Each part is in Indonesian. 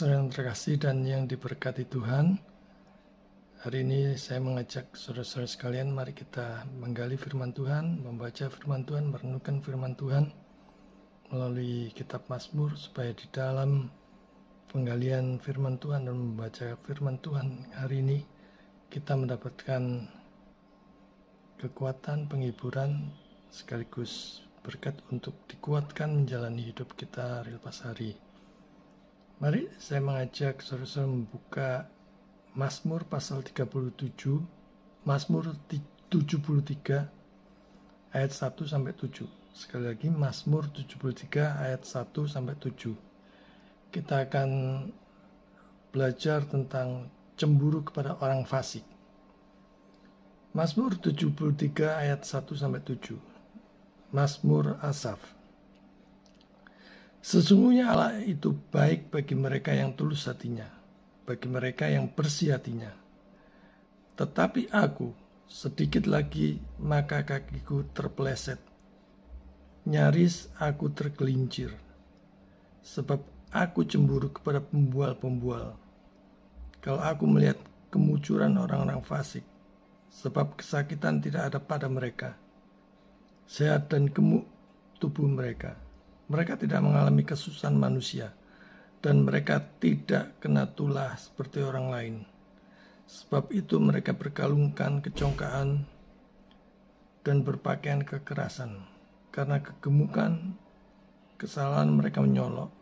Saudara-saudara yang terkasih dan yang diberkati Tuhan, hari ini saya mengajak saudara-saudara sekalian, mari kita menggali firman Tuhan, membaca firman Tuhan, merenungkan firman Tuhan melalui kitab Mazmur, supaya di dalam penggalian firman Tuhan dan membaca firman Tuhan hari ini kita mendapatkan kekuatan, penghiburan, sekaligus berkat untuk dikuatkan menjalani hidup kita hari lepas hari. Mari saya mengajak saudara-saudara membuka Mazmur pasal 37, Mazmur 73 ayat 1 sampai 7. Sekali lagi Mazmur 73 ayat 1 sampai 7. Kita akan belajar tentang cemburu kepada orang fasik. Mazmur 73 ayat 1 sampai 7. Mazmur Asaf. Sesungguhnya Allah itu baik bagi mereka yang tulus hatinya, bagi mereka yang bersih hatinya. Tetapi aku, sedikit lagi maka kakiku terpeleset. Nyaris aku tergelincir, sebab aku cemburu kepada pembual-pembual. Kalau aku melihat kemunculan orang-orang fasik, sebab kesakitan tidak ada pada mereka, sehat dan gemuk tubuh mereka. Mereka tidak mengalami kesusahan manusia, dan mereka tidak kena tulah seperti orang lain. Sebab itu mereka berkalungkan kecongkaan dan berpakaian kekerasan. Karena kegemukan, kesalahan mereka menyolok,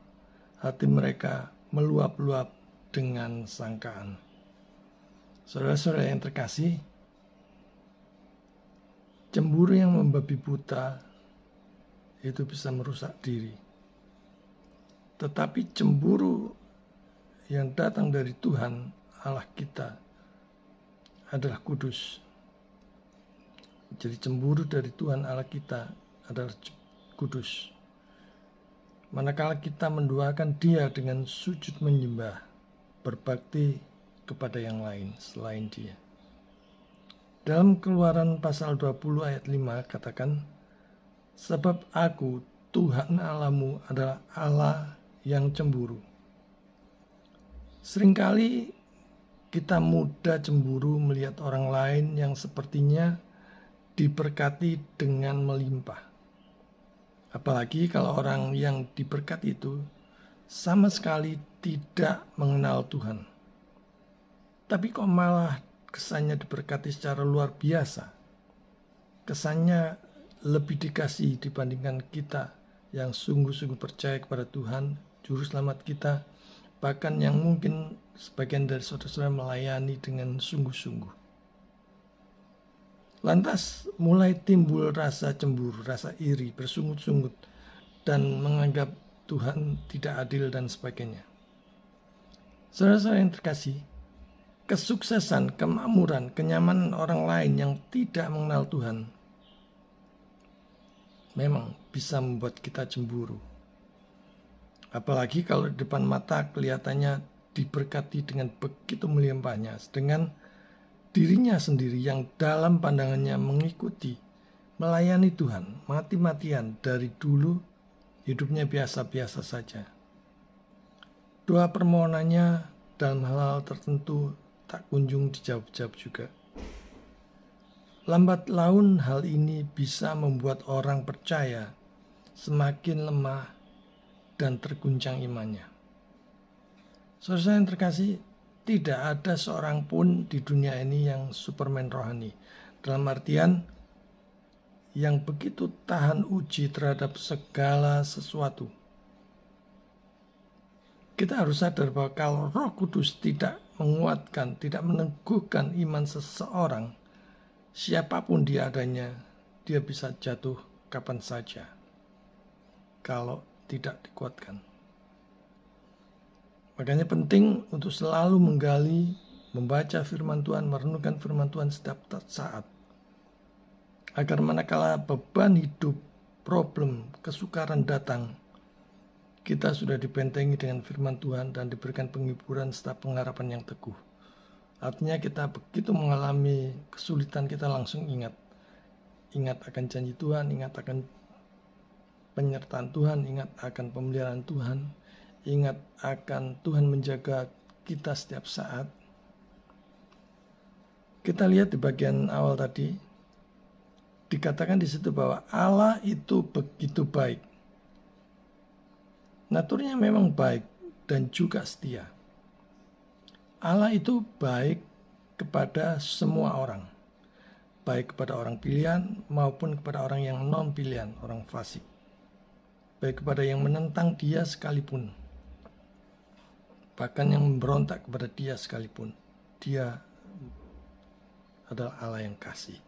hati mereka meluap-luap dengan sangkaan. Saudara-saudara yang terkasih, cemburu yang membabi buta itu bisa merusak diri. Tetapi cemburu yang datang dari Tuhan Allah kita adalah kudus. Jadi cemburu dari Tuhan Allah kita adalah kudus. Manakala kita mendoakan Dia dengan sujud menyembah, berbakti kepada yang lain selain Dia. Dalam Keluaran pasal 20 ayat 5 katakan, sebab aku, Tuhan Allahmu, adalah Allah yang cemburu. Seringkali kita mudah cemburu melihat orang lain yang sepertinya diberkati dengan melimpah. Apalagi kalau orang yang diberkati itu sama sekali tidak mengenal Tuhan. Tapi kok malah kesannya diberkati secara luar biasa. Kesannya lebih dikasih dibandingkan kita yang sungguh-sungguh percaya kepada Tuhan, Juru Selamat kita, bahkan yang mungkin sebagian dari saudara-saudara melayani dengan sungguh-sungguh. Lantas mulai timbul rasa cemburu, rasa iri, bersungut-sungut, dan menganggap Tuhan tidak adil dan sebagainya. Saudara-saudara yang terkasih, kesuksesan, kemakmuran, kenyamanan orang lain yang tidak mengenal Tuhan memang bisa membuat kita cemburu. Apalagi kalau di depan mata kelihatannya diberkati dengan begitu melimpahnya, dengan dirinya sendiri yang dalam pandangannya mengikuti, melayani Tuhan, mati-matian dari dulu, hidupnya biasa-biasa saja. Doa permohonannya dalam hal-hal tertentu tak kunjung dijawab-jawab juga. Lambat laun hal ini bisa membuat orang percaya semakin lemah dan terguncang imannya. Saudara yang terkasih, tidak ada seorang pun di dunia ini yang superman rohani. Dalam artian yang begitu tahan uji terhadap segala sesuatu. Kita harus sadar bahwa kalau Roh Kudus tidak menguatkan, tidak meneguhkan iman seseorang, siapapun dia adanya, dia bisa jatuh kapan saja kalau tidak dikuatkan. Makanya penting untuk selalu menggali, membaca firman Tuhan, merenungkan firman Tuhan setiap saat. Agar manakala beban hidup, problem, kesukaran datang, kita sudah dibentengi dengan firman Tuhan dan diberikan penghiburan serta pengharapan yang teguh. Artinya kita begitu mengalami kesulitan, kita langsung ingat akan janji Tuhan, ingat akan penyertaan Tuhan, ingat akan pemeliharaan Tuhan, ingat akan Tuhan menjaga kita setiap saat, kita lihat di bagian awal tadi, dikatakan di situ bahwa Allah itu begitu baik. Naturnya memang baik dan juga setia. Allah itu baik kepada semua orang, baik kepada orang pilihan maupun kepada orang yang non pilihan, orang fasik, baik kepada yang menentang dia sekalipun, bahkan yang memberontak kepada dia sekalipun. Dia adalah Allah yang kasih.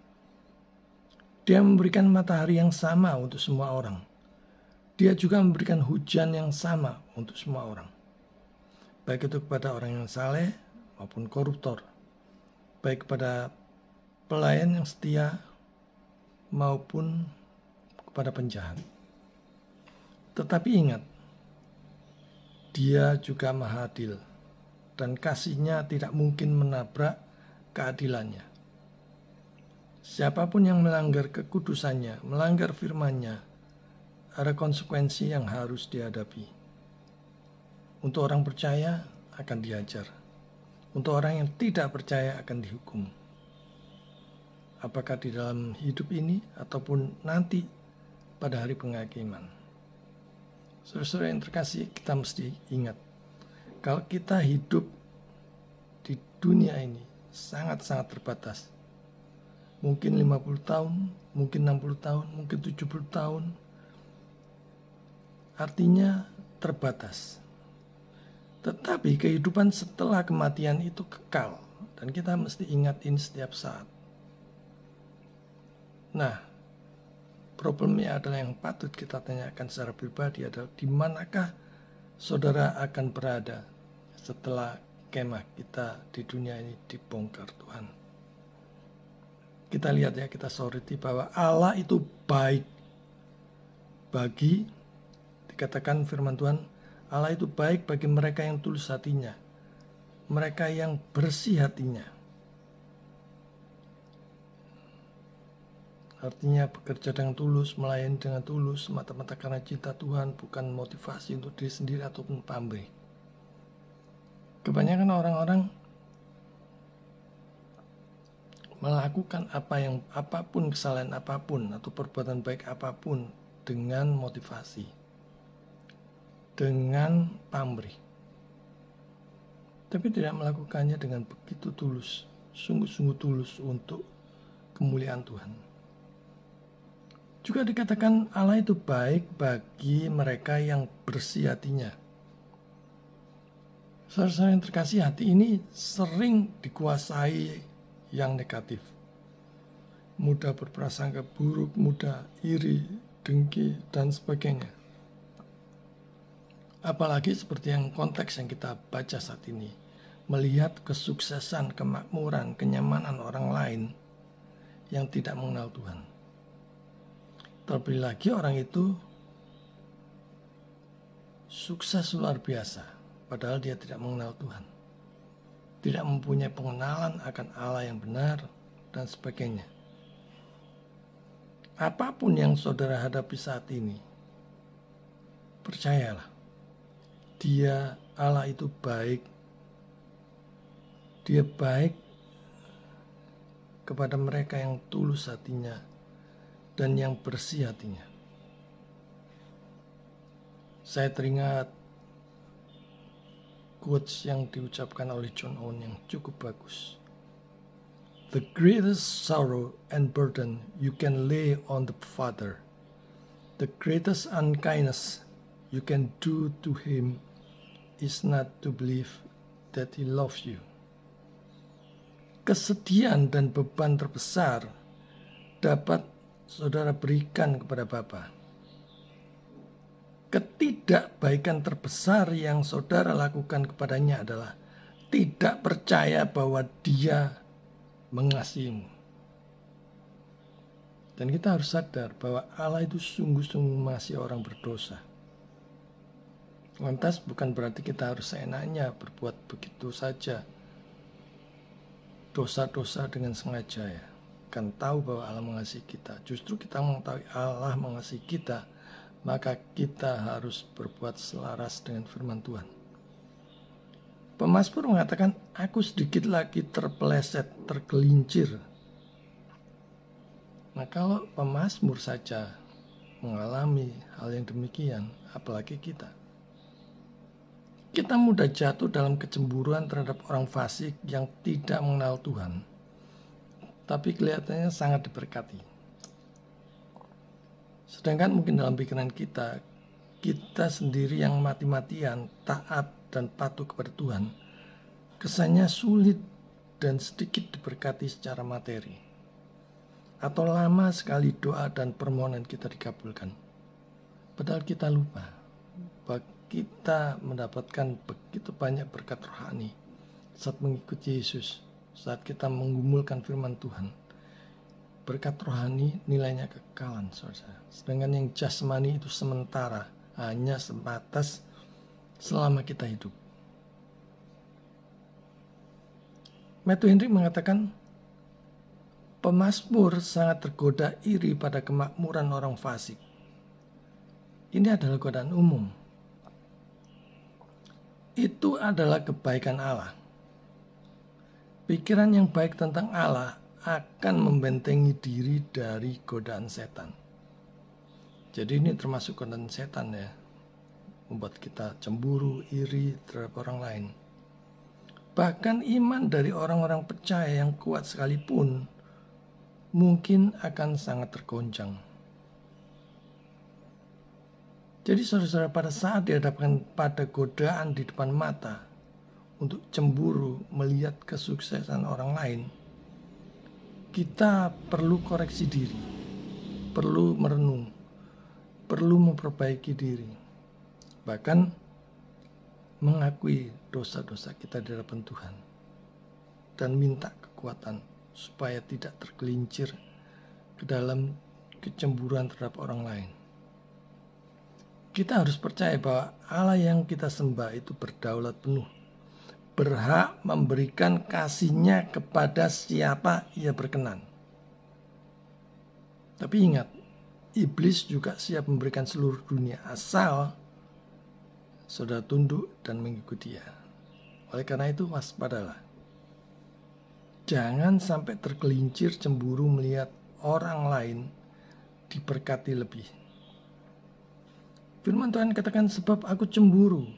Dia memberikan matahari yang sama untuk semua orang. Dia juga memberikan hujan yang sama untuk semua orang, baik itu kepada orang yang saleh maupun koruptor, baik kepada pelayan yang setia maupun kepada penjahat. Tetapi ingat, Dia juga Maha Adil, dan kasih-Nya tidak mungkin menabrak keadilannya. Siapapun yang melanggar kekudusannya, melanggar firman-Nya, ada konsekuensi yang harus dihadapi. Untuk orang percaya akan diajar, untuk orang yang tidak percaya akan dihukum. Apakah di dalam hidup ini ataupun nanti pada hari penghakiman. Saudara-saudara yang terkasih, kita mesti ingat, kalau kita hidup di dunia ini sangat-sangat terbatas. Mungkin 50 tahun, mungkin 60 tahun, mungkin 70 tahun. Artinya terbatas. Tetapi kehidupan setelah kematian itu kekal. Dan kita mesti ingat ini setiap saat. Nah, problemnya adalah yang patut kita tanyakan secara pribadi adalah di manakah saudara akan berada setelah kemah kita di dunia ini dibongkar Tuhan. Kita lihat ya, kita soroti bahwa Allah itu baik bagi, dikatakan firman Tuhan, Allah itu baik bagi mereka yang tulus hatinya, mereka yang bersih hatinya. Artinya bekerja dengan tulus, melayani dengan tulus, semata-mata karena cinta Tuhan, bukan motivasi untuk diri sendiri ataupun pamrih. Kebanyakan orang-orang melakukan apapun, kesalahan apapun atau perbuatan baik apapun dengan motivasi, dengan pamrih, tapi tidak melakukannya dengan begitu tulus, sungguh-sungguh tulus untuk kemuliaan Tuhan. Juga dikatakan Allah itu baik bagi mereka yang bersih hatinya. Saudara-saudara yang terkasih, hati ini sering dikuasai yang negatif, mudah berprasangka buruk, mudah iri, dengki, dan sebagainya. Apalagi seperti yang konteks yang kita baca saat ini, melihat kesuksesan, kemakmuran, kenyamanan orang lain yang tidak mengenal Tuhan. Terlebih lagi orang itu sukses luar biasa, padahal dia tidak mengenal Tuhan, tidak mempunyai pengenalan akan Allah yang benar, dan sebagainya. Apapun yang saudara hadapi saat ini, percayalah, Dia, Allah itu baik. Dia baik kepada mereka yang tulus hatinya dan yang bersih hatinya. Saya teringat quotes yang diucapkan oleh John Owen yang cukup bagus. The greatest sorrow and burden you can lay on the Father, the greatest unkindness you can do to Him is not to believe that He loves you. Kesedihan dan beban terbesar dapat saudara berikan kepada Bapa. Ketidakbaikan terbesar yang saudara lakukan kepadanya adalah tidak percaya bahwa Dia mengasihimu. Dan kita harus sadar bahwa Allah itu sungguh-sungguh mengasihi orang berdosa. Lantas bukan berarti kita harus seenaknya berbuat begitu saja, dosa-dosa dengan sengaja ya. Kan tahu bahwa Allah mengasihi kita. Justru kita mengetahui Allah mengasihi kita, maka kita harus berbuat selaras dengan firman Tuhan. Pemazmur mengatakan, aku sedikit lagi terpeleset, tergelincir. Nah, kalau pemazmur saja mengalami hal yang demikian, apalagi kita. Kita mudah jatuh dalam kecemburuan terhadap orang fasik yang tidak mengenal Tuhan, tapi kelihatannya sangat diberkati. Sedangkan mungkin dalam pikiran kita sendiri yang mati-matian, taat dan patuh kepada Tuhan, kesannya sulit dan sedikit diberkati secara materi. Atau lama sekali doa dan permohonan kita dikabulkan. Padahal kita lupa bahwa kita mendapatkan begitu banyak berkat rohani saat mengikuti Yesus, saat kita menggumulkan firman Tuhan. Berkat rohani nilainya kekalan, saudara. Sedangkan yang jasmani itu sementara, hanya sebatas selama kita hidup. Matthew Henry mengatakan, pemazmur sangat tergoda iri pada kemakmuran orang fasik. Ini adalah godaan umum. Itu adalah kebaikan Allah. Pikiran yang baik tentang Allah akan membentengi diri dari godaan setan. Jadi ini termasuk godaan setan ya. Membuat kita cemburu, iri terhadap orang lain. Bahkan iman dari orang-orang percaya yang kuat sekalipun mungkin akan sangat tergoncang. Jadi saudara-saudara, pada saat dihadapkan pada godaan di depan mata untuk cemburu melihat kesuksesan orang lain, kita perlu koreksi diri, perlu merenung, perlu memperbaiki diri, bahkan mengakui dosa-dosa kita di hadapan Tuhan dan minta kekuatan supaya tidak tergelincir ke dalam kecemburuan terhadap orang lain. Kita harus percaya bahwa Allah yang kita sembah itu berdaulat penuh, berhak memberikan kasih-Nya kepada siapa Ia berkenan. Tapi ingat, iblis juga siap memberikan seluruh dunia asal saudara tunduk dan mengikuti Dia. Oleh karena itu, waspadalah. Jangan sampai tergelincir cemburu melihat orang lain diberkati lebih. Firman Tuhan katakan, sebab aku cemburu.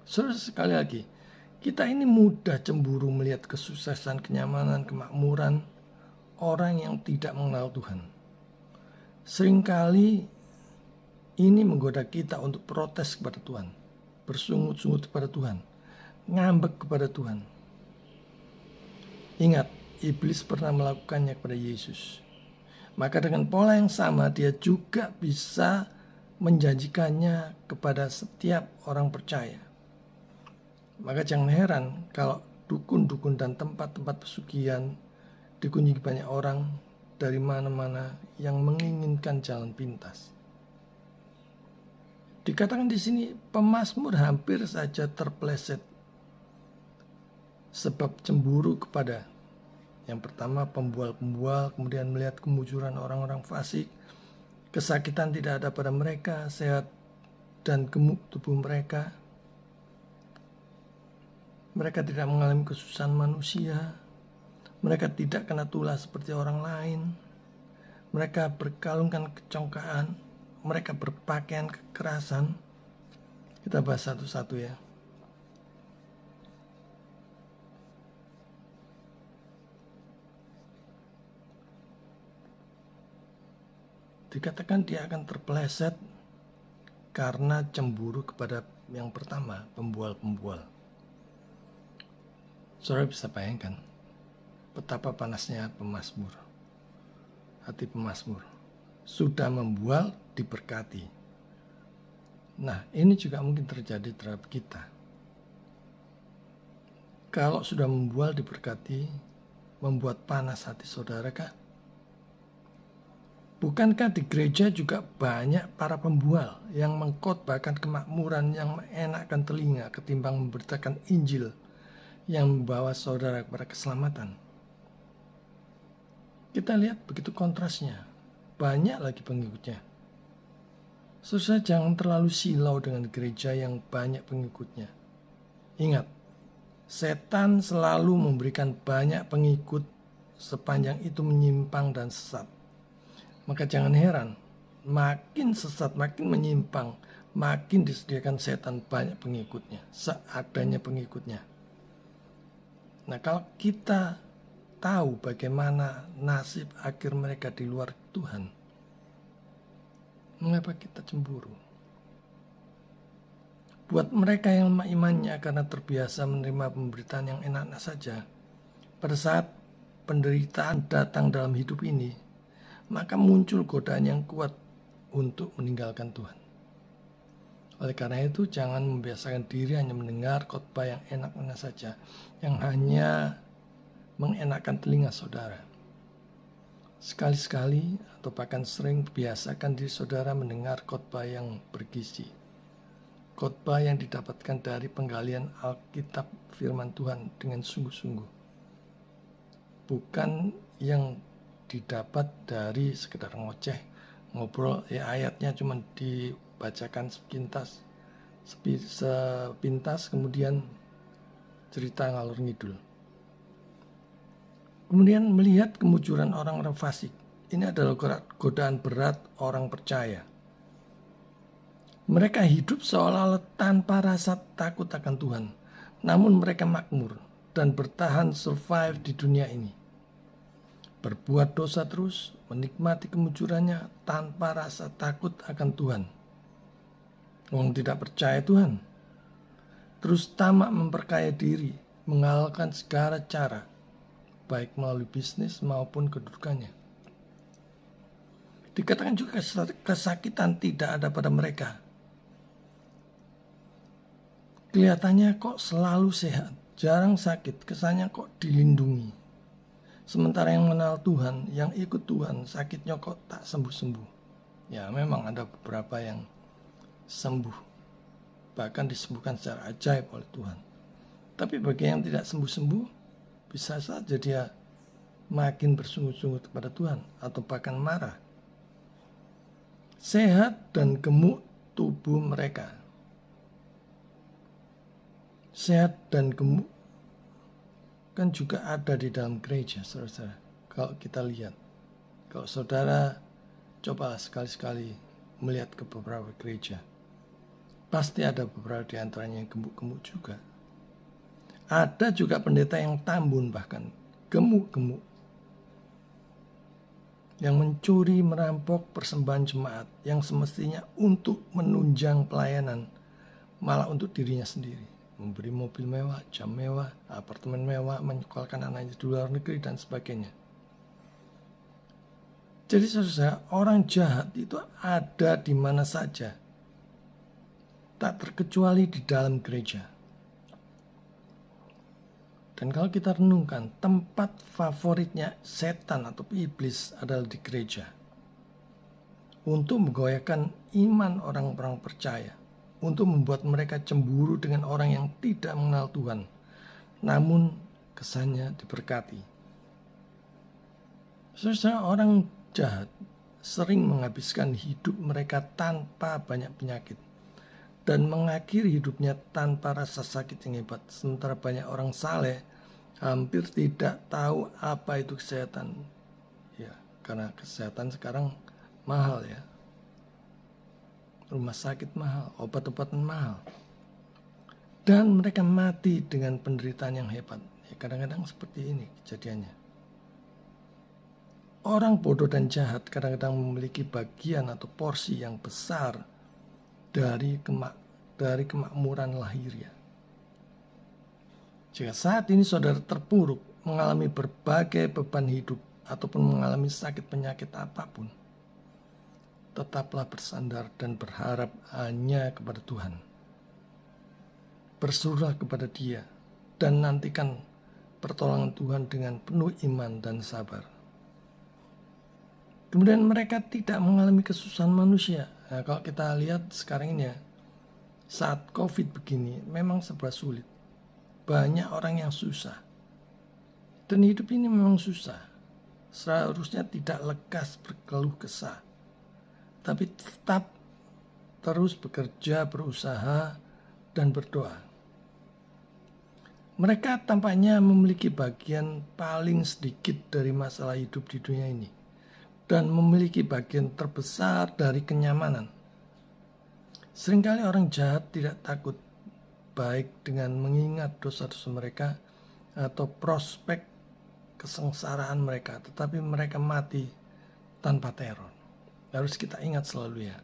Saudara, sekali lagi, kita ini mudah cemburu melihat kesuksesan, kenyamanan, kemakmuran orang yang tidak mengenal Tuhan. Seringkali ini menggoda kita untuk protes kepada Tuhan, bersungut-sungut kepada Tuhan, ngambek kepada Tuhan. Ingat, iblis pernah melakukannya kepada Yesus. Maka dengan pola yang sama dia juga bisa menjanjikannya kepada setiap orang percaya. Maka jangan heran kalau dukun-dukun dan tempat-tempat pesugihan dikunjungi banyak orang dari mana-mana yang menginginkan jalan pintas. Dikatakan di sini pemazmur hampir saja terpeleset sebab cemburu kepada yang pertama pembual-pembual, kemudian melihat kemujuran orang-orang fasik, kesakitan tidak ada pada mereka, sehat dan gemuk tubuh mereka. Mereka tidak mengalami kesusahan manusia, mereka tidak kena tulah seperti orang lain, mereka berkalungkan kecongkaan, mereka berpakaian kekerasan. Kita bahas satu-satu ya. Dikatakan dia akan terpeleset karena cemburu kepada yang pertama, pembual-pembual. Saudara bisa bayangkan betapa panasnya pemazmur. Hati pemazmur sudah membual diberkati. Nah, ini juga mungkin terjadi terhadap kita. Kalau sudah membual diberkati, membuat panas hati saudara kah? Bukankah di gereja juga banyak para pembual yang mengkhotbahkan kemakmuran yang menenakkan telinga ketimbang memberitakan Injil yang membawa saudara kepada keselamatan? Kita lihat begitu kontrasnya. banyak lagi pengikutnya. Saudara, jangan terlalu silau dengan gereja yang banyak pengikutnya. Ingat, setan selalu memberikan banyak pengikut sepanjang itu menyimpang dan sesat. Maka jangan heran, makin sesat, makin menyimpang, makin disediakan setan banyak pengikutnya, seadanya pengikutnya. Nah, kalau kita tahu bagaimana nasib akhir mereka di luar Tuhan, mengapa kita cemburu? Buat mereka yang lemah imannya karena terbiasa menerima pemberitaan yang enak-enak saja, pada saat penderitaan datang dalam hidup ini, maka muncul godaan yang kuat untuk meninggalkan Tuhan. Oleh karena itu, jangan membiasakan diri hanya mendengar khotbah yang enak-enak saja, yang hanya mengenakkan telinga saudara. Sekali-sekali atau bahkan sering biasakan diri saudara mendengar khotbah yang bergizi. Khotbah yang didapatkan dari penggalian Alkitab firman Tuhan dengan sungguh-sungguh. Bukan yang didapat dari sekedar ngoceh, ngobrol, ayatnya cuma dibacakan sepintas, kemudian cerita ngalur ngidul. Kemudian melihat kemunculan orang-orang fasik. Ini adalah godaan berat orang percaya. Mereka hidup seolah-olah tanpa rasa takut akan Tuhan. Namun mereka makmur dan bertahan survive di dunia ini. Berbuat dosa terus, menikmati kemunculannya tanpa rasa takut akan Tuhan. Orang tidak percaya Tuhan. Terus tamak memperkaya diri, menghalalkan segala cara, baik melalui bisnis maupun kedudukannya. Dikatakan juga kesakitan tidak ada pada mereka. Kelihatannya kok selalu sehat, jarang sakit, kesannya kok dilindungi. Sementara yang mengenal Tuhan, yang ikut Tuhan, sakitnya kok tak sembuh-sembuh. Ya, memang ada beberapa yang sembuh, bahkan disembuhkan secara ajaib oleh Tuhan. Tapi bagi yang tidak sembuh-sembuh, bisa saja dia makin bersungguh-sungguh kepada Tuhan atau bahkan marah. Sehat dan gemuk tubuh mereka. Sehat dan gemuk kan juga ada di dalam gereja, saudara. Kalau kita lihat, kalau saudara coba sekali-sekali melihat ke beberapa gereja, pasti ada beberapa di antaranya yang gemuk-gemuk juga. Ada juga pendeta yang tambun, bahkan gemuk-gemuk, yang mencuri, merampok persembahan jemaat yang semestinya untuk menunjang pelayanan, malah untuk dirinya sendiri. Memberi mobil mewah, jam mewah, apartemen mewah, menyekolahkan anaknya di luar negeri, dan sebagainya. Jadi saudara, orang jahat itu ada di mana saja, tak terkecuali di dalam gereja. Dan kalau kita renungkan, tempat favoritnya setan atau iblis adalah di gereja. Untuk menggoyahkan iman orang-orang percaya, untuk membuat mereka cemburu dengan orang yang tidak mengenal Tuhan, namun kesannya diberkati. Saudara, orang jahat sering menghabiskan hidup mereka tanpa banyak penyakit dan mengakhiri hidupnya tanpa rasa sakit yang hebat. Sementara banyak orang saleh hampir tidak tahu apa itu kesehatan. Ya, karena kesehatan sekarang mahal ya. Rumah sakit mahal, obat-obatan mahal. Dan mereka mati dengan penderitaan yang hebat. Ya, kadang-kadang seperti ini kejadiannya. Orang bodoh dan jahat kadang-kadang memiliki bagian atau porsi yang besar dari kemakmuran lahiriah. Jika saat ini saudara terpuruk, mengalami berbagai beban hidup, ataupun mengalami sakit penyakit apapun, tetaplah bersandar dan berharap hanya kepada Tuhan. Berserah kepada Dia dan nantikan pertolongan Tuhan dengan penuh iman dan sabar. Kemudian mereka tidak mengalami kesusahan manusia. Nah, kalau kita lihat sekarang ini ya, saat COVID begini memang serba sulit. Banyak orang yang susah. Dan hidup ini memang susah. seharusnya tidak lekas berkeluh kesah, tapi tetap terus bekerja, berusaha, dan berdoa. Mereka tampaknya memiliki bagian paling sedikit dari masalah hidup di dunia ini dan memiliki bagian terbesar dari kenyamanan. Seringkali orang jahat tidak takut, baik dengan mengingat dosa-dosa mereka atau prospek kesengsaraan mereka, tetapi mereka mati tanpa teror. Harus kita ingat selalu ya,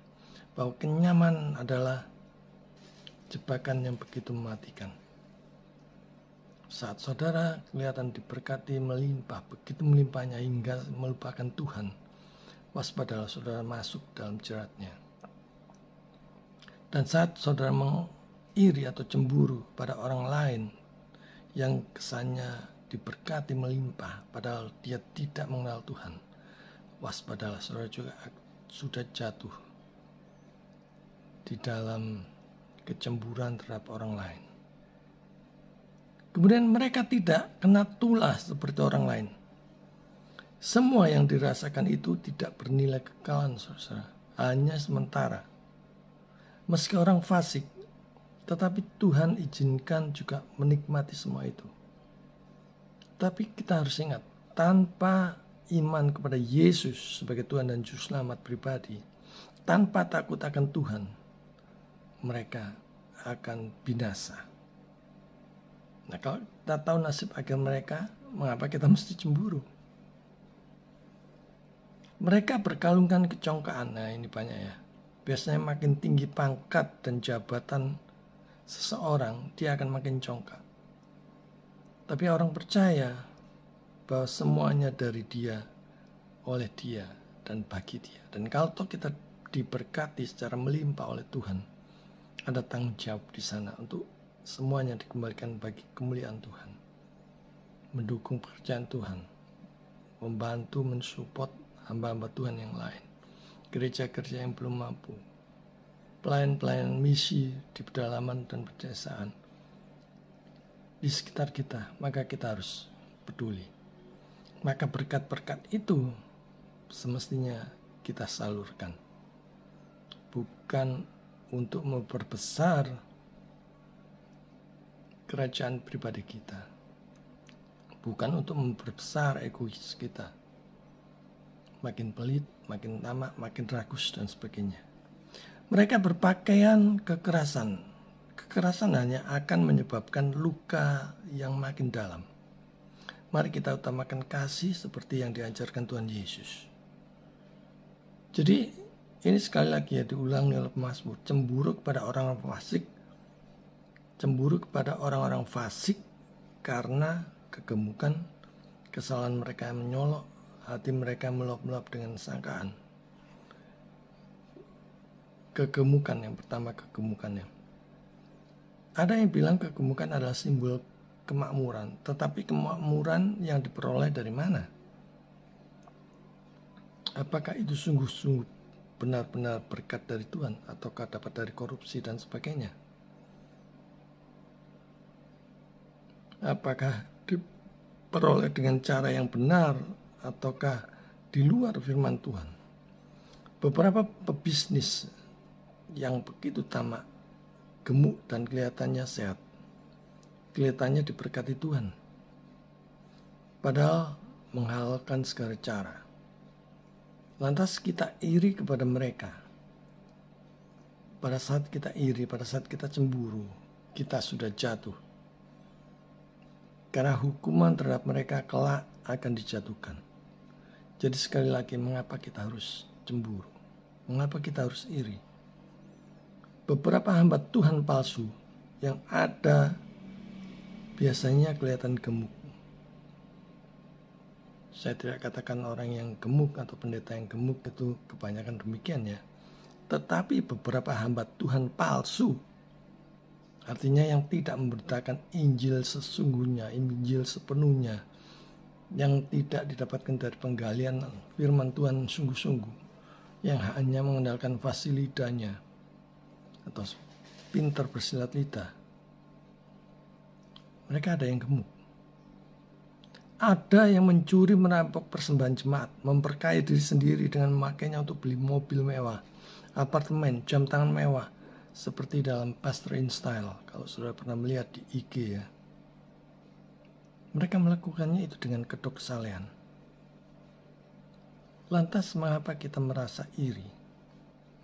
bahwa kenyamanan adalah jebakan yang begitu mematikan. Saat saudara kelihatan diberkati melimpah, begitu melimpahnya hingga melupakan Tuhan, waspadalah saudara masuk dalam jeratnya. Dan saat saudara mengiri atau cemburu pada orang lain yang kesannya diberkati melimpah, padahal dia tidak mengenal Tuhan, waspadalah saudara juga sudah jatuh di dalam kecemburuan terhadap orang lain. Kemudian mereka tidak kena tulah seperti orang lain. Semua yang dirasakan itu tidak bernilai kekalan, saudara, hanya sementara. Meski orang fasik, tetapi Tuhan izinkan juga menikmati semua itu. Tapi kita harus ingat, tanpa iman kepada Yesus sebagai Tuhan dan Juru Selamat pribadi, tanpa takut akan Tuhan, mereka akan binasa. Nah, kalau kita tahu nasib akhir mereka, mengapa kita mesti cemburu? Mereka berkalungkan kecongkaan. Nah, ini banyak ya. Biasanya makin tinggi pangkat dan jabatan seseorang, dia akan makin congkak. Tapi orang percaya bahwa semuanya dari dia, oleh dia, dan bagi dia. Dan kalau kita diberkati secara melimpah oleh Tuhan, ada tanggung jawab di sana untuk semuanya dikembalikan bagi kemuliaan Tuhan. Mendukung pekerjaan Tuhan. Membantu, mensupport hamba-hamba Tuhan yang lain. Gereja-gereja yang belum mampu. Pelayan-pelayan misi di pedalaman dan pedesaan. Di sekitar kita, maka kita harus peduli. Maka berkat-berkat itu semestinya kita salurkan. Bukan untuk memperbesar kerajaan pribadi kita, bukan untuk memperbesar egois kita, makin pelit, makin tamak, makin rakus dan sebagainya. Mereka berpakaian kekerasan. Kekerasan hanya akan menyebabkan luka yang makin dalam. Mari kita utamakan kasih seperti yang diajarkan Tuhan Yesus. Jadi ini sekali lagi ya diulangi oleh pemazmur, cemburu kepada orang fasik. Cemburu kepada orang-orang fasik karena kegemukan, kesalahan mereka yang menyolok, hati mereka meluap-luap dengan sangkaan. Kegemukan yang pertama, kegemukannya. Ada yang bilang kegemukan adalah simbol kemakmuran, tetapi kemakmuran yang diperoleh dari mana? Apakah itu sungguh-sungguh benar-benar berkat dari Tuhan ataukah dapat dari korupsi dan sebagainya? Apakah diperoleh dengan cara yang benar ataukah di luar firman Tuhan? Beberapa pebisnis yang begitu tamak, gemuk dan kelihatannya sehat, kelihatannya diberkati Tuhan, padahal menghalalkan segala cara. Lantas kita iri kepada mereka. Pada saat kita iri, pada saat kita cemburu, kita sudah jatuh. Karena hukuman terhadap mereka kelak akan dijatuhkan. Jadi sekali lagi, mengapa kita harus cemburu? Mengapa kita harus iri? Beberapa hamba Tuhan palsu yang ada biasanya kelihatan gemuk. Saya tidak katakan orang yang gemuk atau pendeta yang gemuk itu kebanyakan demikian ya. Tetapi beberapa hamba Tuhan palsu, artinya yang tidak memberitakan Injil sesungguhnya, Injil sepenuhnya, yang tidak didapatkan dari penggalian firman Tuhan sungguh-sungguh, yang hanya mengandalkan fasilitanya atau pintar bersilat lidah. Mereka ada yang gemuk. Ada yang mencuri merampok persembahan jemaat, memperkaya diri sendiri dengan memakainya untuk beli mobil mewah, apartemen, jam tangan mewah, seperti dalam Pastor in Style, kalau saudara pernah melihat di IG ya. Mereka melakukannya itu dengan kedok kesalehan. Lantas mengapa kita merasa iri?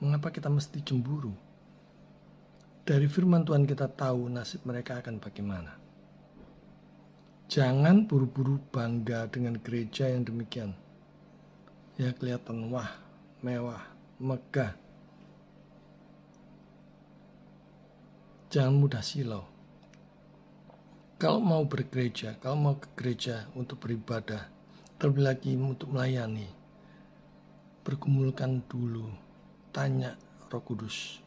Mengapa kita mesti cemburu? Dari firman Tuhan kita tahu nasib mereka akan bagaimana. Jangan buru-buru bangga dengan gereja yang demikian. Ya kelihatan wah, mewah, megah. Jangan mudah silau. Kalau mau bergereja, kalau mau ke gereja untuk beribadah, terlebih lagi untuk melayani, bergumulkan dulu, tanya Roh Kudus,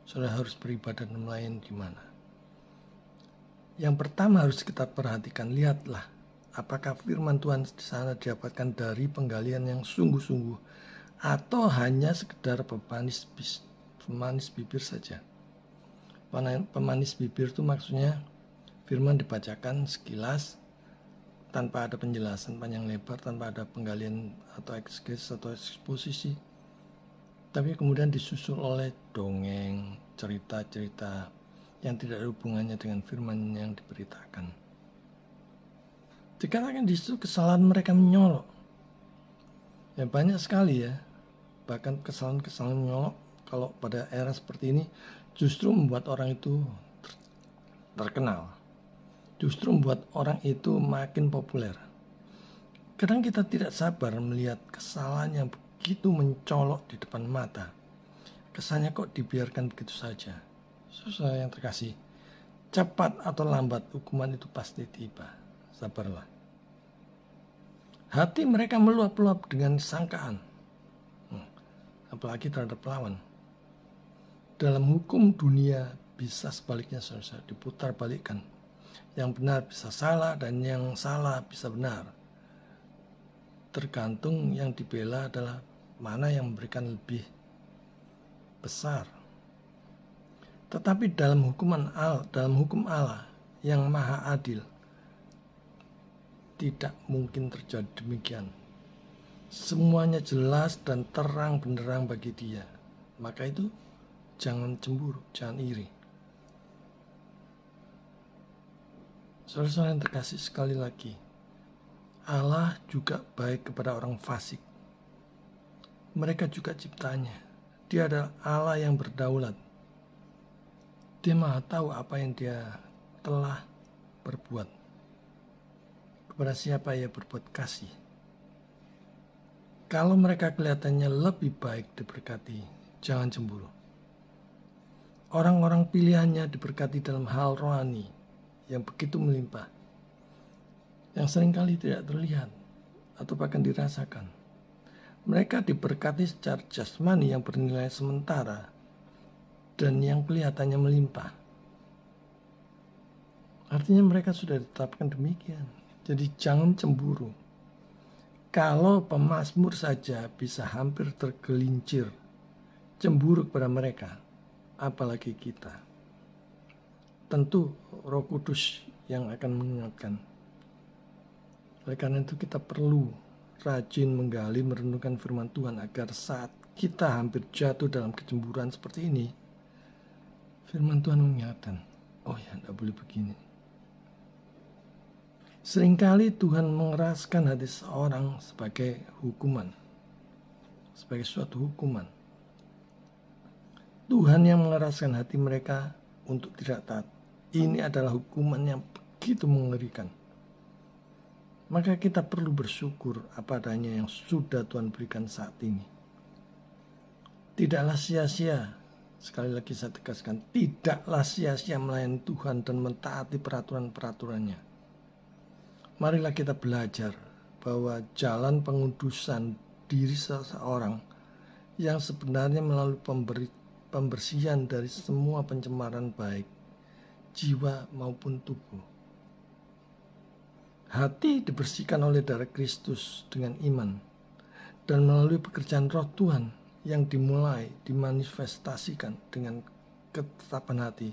saudara harus beribadah dan melayani di mana. Yang pertama harus kita perhatikan, lihatlah apakah firman Tuhan di sana didapatkan dari penggalian yang sungguh-sungguh atau hanya sekedar pemanis bibir saja. Pemanis bibir itu maksudnya firman dibacakan sekilas tanpa ada penjelasan panjang lebar, tanpa ada penggalian atau eksegesis atau eksposisi, tapi kemudian disusul oleh dongeng, cerita-cerita yang tidak ada hubungannya dengan firman yang diberitakan. Dikatakan di situ kesalahan mereka menyolok. Ya banyak sekali ya, bahkan kesalahan-kesalahan menyolok kalau pada era seperti ini justru membuat orang itu terkenal. Justru membuat orang itu makin populer. Kadang kita tidak sabar melihat kesalahan yang begitu mencolok di depan mata. Kesannya kok dibiarkan begitu saja. Saudara yang terkasih, cepat atau lambat hukuman itu pasti tiba. Sabarlah. Hati mereka meluap-luap dengan sangkaan, apalagi terhadap lawan. Dalam hukum dunia bisa sebaliknya, saudara, diputar balikkan. Yang benar bisa salah dan yang salah bisa benar. Tergantung yang dibela adalah mana yang memberikan lebih besar. Tetapi dalam hukum Allah yang maha adil, tidak mungkin terjadi demikian. Semuanya jelas dan terang benderang bagi Dia. Maka itu jangan cemburu, jangan iri. Saudara-saudara yang terkasih, sekali lagi, Allah juga baik kepada orang fasik. Mereka juga ciptaannya. Dia adalah Allah yang berdaulat. Dia maha tahu apa yang dia telah berbuat. Kepada siapa ia berbuat kasih. Kalau mereka kelihatannya lebih baik diberkati, jangan cemburu. Orang-orang pilihannya diberkati dalam hal rohani yang begitu melimpah, yang seringkali tidak terlihat atau bahkan dirasakan. Mereka diberkati secara jasmani yang bernilai sementara dan yang kelihatannya melimpah. Artinya mereka sudah ditetapkan demikian. Jadi jangan cemburu. Kalau pemazmur saja bisa hampir tergelincir cemburu kepada mereka, apalagi kita. Tentu Roh Kudus yang akan mengingatkan. Oleh karena itu kita perlu rajin menggali, merenungkan firman Tuhan agar saat kita hampir jatuh dalam kecemburuan seperti ini, firman Tuhan mengingatkan, oh ya, tidak boleh begini. Seringkali Tuhan mengeraskan hati seorang sebagai hukuman, sebagai suatu hukuman. Tuhan yang mengeraskan hati mereka untuk tidak taat. Ini adalah hukuman yang begitu mengerikan. Maka kita perlu bersyukur apa adanya yang sudah Tuhan berikan saat ini. Tidaklah sia-sia, sekali lagi saya tegaskan, tidaklah sia-sia melayani Tuhan dan mentaati peraturan-peraturannya. Marilah kita belajar bahwa jalan pengudusan diri seseorang yang sebenarnya melalui pembersihan dari semua pencemaran baik jiwa maupun tubuh. Hati dibersihkan oleh darah Kristus dengan iman dan melalui pekerjaan Roh Tuhan yang dimanifestasikan dengan ketetapan hati,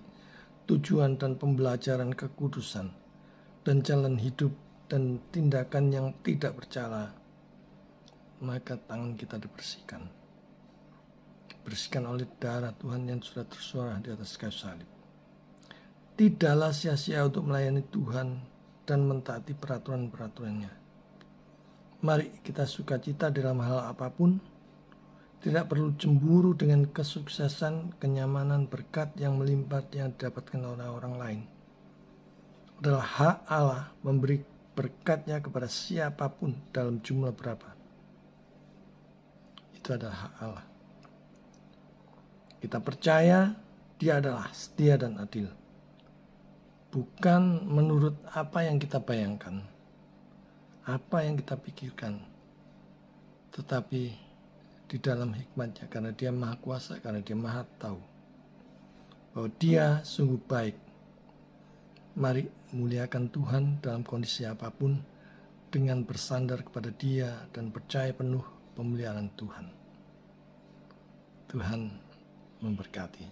tujuan dan pembelajaran kekudusan dan jalan hidup dan tindakan yang tidak bercela, maka tangan kita dibersihkan. Dibersihkan oleh darah Tuhan yang sudah tersuara di atas kayu salib. Tidaklah sia-sia untuk melayani Tuhan dan mentaati peraturan-peraturannya. Mari kita sukacita dalam hal apapun. Tidak perlu cemburu dengan kesuksesan, kenyamanan, berkat yang melimpah yang didapatkan oleh orang lain. Adalah hak Allah memberi berkatnya kepada siapapun dalam jumlah berapa. Itu adalah hak Allah. Kita percaya Dia adalah setia dan adil. Bukan menurut apa yang kita bayangkan, apa yang kita pikirkan, tetapi di dalam hikmatnya, karena Dia maha kuasa, karena Dia maha tahu bahwa Dia sungguh baik. Mari muliakan Tuhan dalam kondisi apapun dengan bersandar kepada Dia dan percaya penuh pemeliharaan Tuhan. Tuhan memberkati.